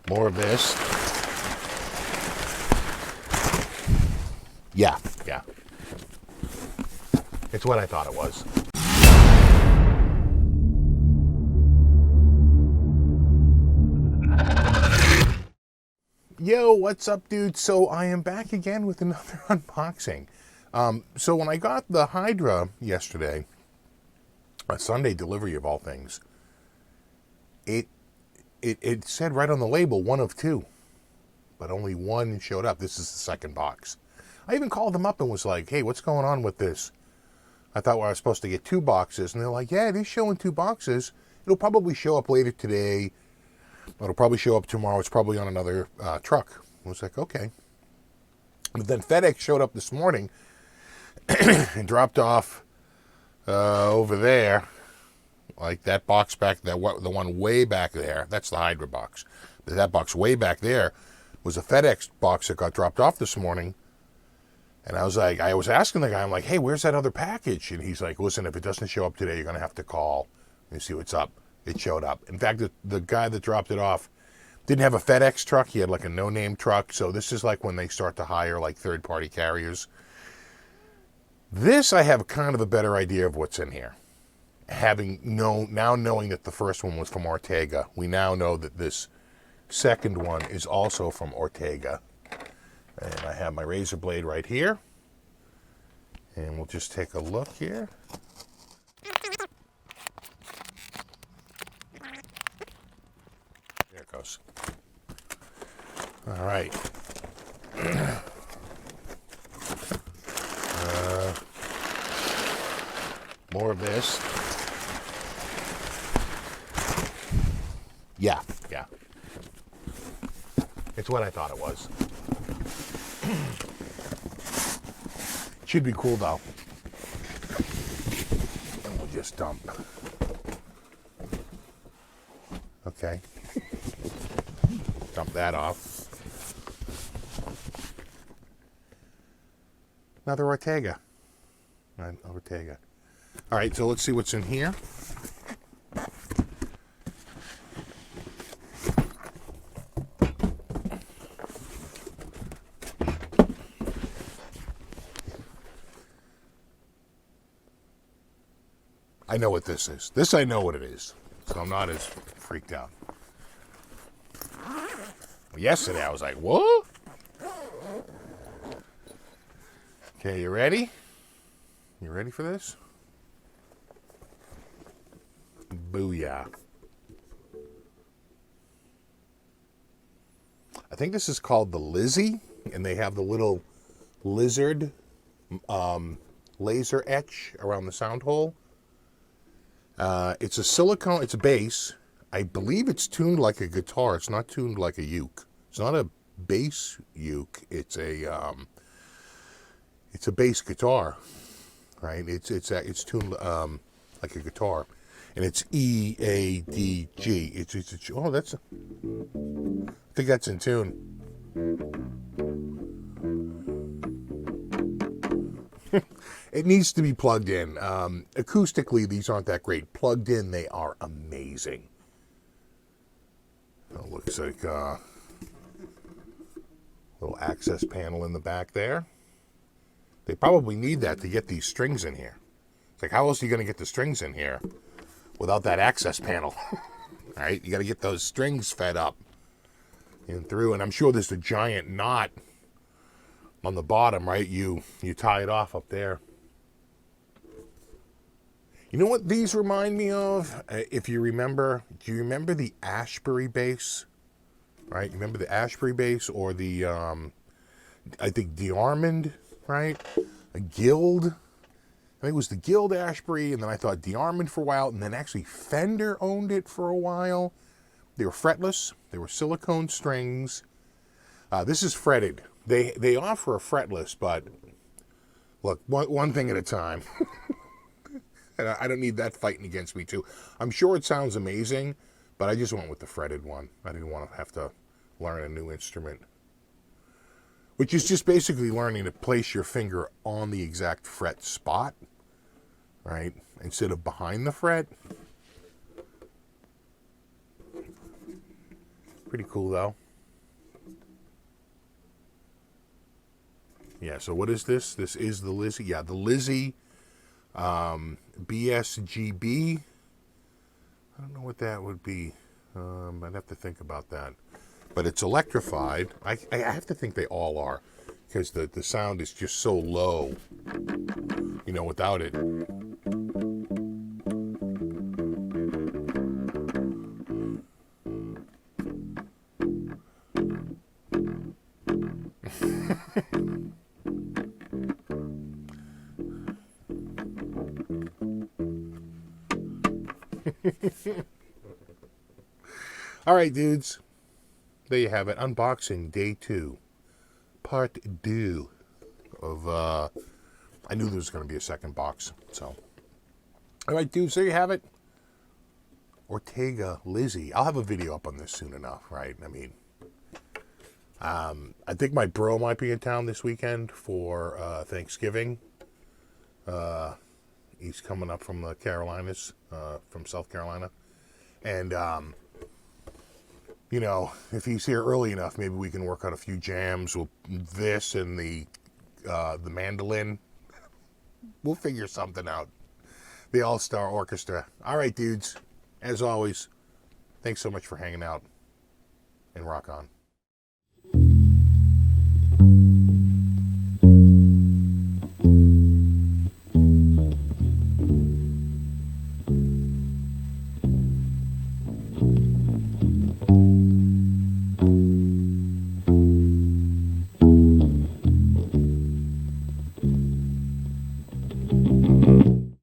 More of this. Yeah. It's what I thought it was. Yo, what's up, dude? So I am back again with another unboxing. So when I got the Hydra yesterday, a Sunday delivery of all things, it said right on the label, one of two, but only one showed up. This is the second box. I even called them up and was like, hey, what's going on with this? I thought I was supposed to get two boxes, and they're like, yeah, it is showing two boxes. It'll probably show up later today. It'll probably show up tomorrow. It's probably on another truck. I was like, okay. But then FedEx showed up this morning and dropped off over there, like that box back there, the one way back there. That's the Hydra box. But that box way back there was a FedEx box that got dropped off this morning. And I was asking the guy, I'm like, hey, where's that other package? And he's like, listen, if it doesn't show up today, you're going to have to call and see what's up. It showed up. In fact, the guy that dropped it off didn't have a FedEx truck. He had like a no-name truck. So this is like when they start to hire like third-party carriers. This, I have kind of a better idea of what's in here. Now knowing that the first one was from Ortega, we now know that this second one is also from Ortega. And I have my razor blade right here. And we'll just take a look here. There it goes. All right. More of this. Yeah. It's what I thought it was. Should be cool though. And we'll just dump. Okay. Dump that off. Another Ortega. Ortega. All right, so let's see what's in here. I know what this is. This I know what it is, so I'm not as freaked out. Yesterday I was like, what? Okay, you ready? You ready for this? Booyah. I think this is called the Lizzie, and they have the little lizard laser etch around the sound hole. It's a silicone, it's a bass. I believe it's tuned like a guitar. It's not tuned like a uke. It's not a bass uke. It's a bass guitar, right? It's tuned like a guitar, and it's E A D G. I think that's in tune. It needs to be plugged in. Acoustically, these aren't that great. Plugged in, they are amazing. It looks like a little access panel in the back there. They probably need that to get these strings in here. It's like, how else are you going to get the strings in here without that access panel? Right? You got to get those strings fed up and through. And I'm sure there's a giant knot on the bottom, right? You tie it off up there. You know what these remind me of? If you remember, do you remember the Ashbury bass? Right? You remember the Ashbury bass or the, I think DeArmond, right? A Guild. I think it was the Guild Ashbury, and then I thought DeArmond for a while, and then actually Fender owned it for a while. They were fretless. They were silicone strings. This is fretted. They offer a fretless, but look, one thing at a time. And I don't need that fighting against me too. I'm sure it sounds amazing, but I just went with the fretted one. I didn't want to have to learn a new instrument. Which is just basically learning to place your finger on the exact fret spot, right? Instead of behind the fret. Pretty cool, though. Yeah, so what is this? This is the Lizzie. Yeah, the Lizzie BSGB. I don't know what that would be. I'd have to think about that. But it's electrified. I have to think they all are, because the sound is just so low, you know, without it. All right, dudes. There you have it. Unboxing day 2. Part 2 of, I knew there was going to be a second box, so. All right, dudes, there you have it. Ortega Lizzie. I'll have a video up on this soon enough, right? I mean, I think my bro might be in town this weekend for Thanksgiving. He's coming up from the Carolinas, from South Carolina. And, you know, if he's here early enough, maybe we can work out a few jams with this and the mandolin. We'll figure something out. The All-Star Orchestra. All right, dudes. As always, thanks so much for hanging out. And rock on.